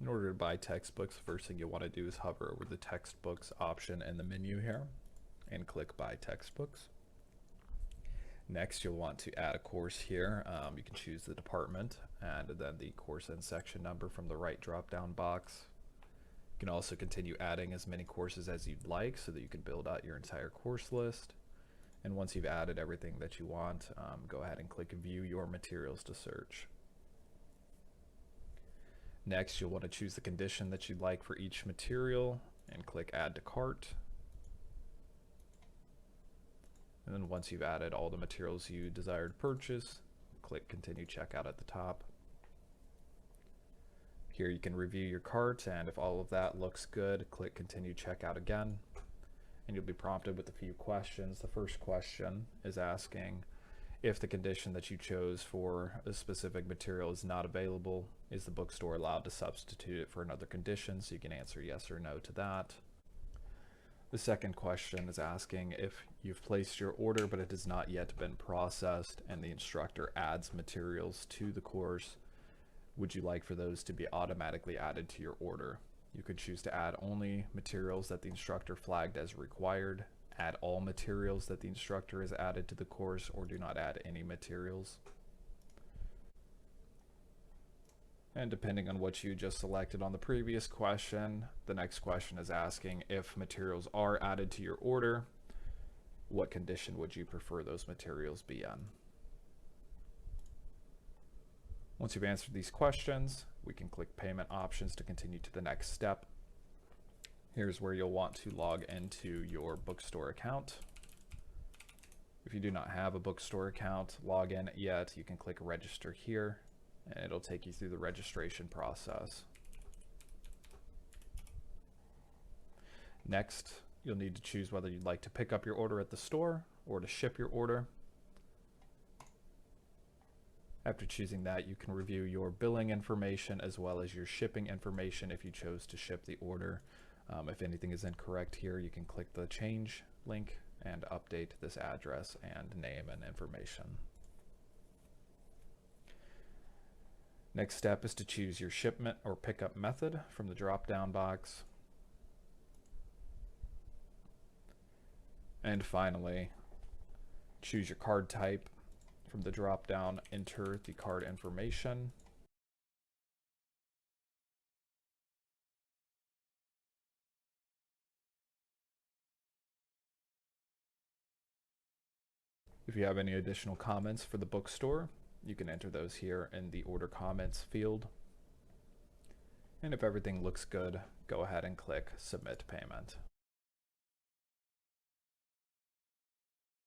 In order to buy textbooks, first thing you'll want to do is hover over the textbooks option in the menu here and click buy textbooks. Next, you'll want to add a course here. You can choose the department and then the course and section number from the right drop-down box. You can also continue adding as many courses as you'd like so that you can build out your entire course list. And once you've added everything that you want, go ahead and click View Your Materials to search. Next, you'll want to choose the condition that you'd like for each material and click Add to Cart. And then once you've added all the materials you desire to purchase, click Continue Checkout at the top. Here you can review your cart, and if all of that looks good, click Continue Checkout again. And you'll be prompted with a few questions. The first question is asking if the condition that you chose for a specific material is not available, is the bookstore allowed to substitute it for another condition? So you can answer yes or no to that. The second question is asking if you've placed your order but it has not yet been processed and the instructor adds materials to the course, would you like for those to be automatically added to your order? You could choose to add only materials that the instructor flagged as required, add all materials that the instructor has added to the course, or do not add any materials. And depending on what you just selected on the previous question, the next question is asking if materials are added to your order, what condition would you prefer those materials be in? Once you've answered these questions, we can click Payment Options to continue to the next step. Here's where you'll want to log into your bookstore account. If you do not have a bookstore account login yet, you can click Register here, and it'll take you through the registration process. Next, you'll need to choose whether you'd like to pick up your order at the store or to ship your order. After choosing that, you can review your billing information as well as your shipping information if you chose to ship the order. If anything is incorrect here, you can click the change link and update this address and name and information. Next step is to choose your shipment or pickup method from the drop-down box. And finally, choose your card type. From the drop-down, enter the card information. If you have any additional comments for the bookstore, you can enter those here in the order comments field. And if everything looks good, go ahead and click Submit Payment.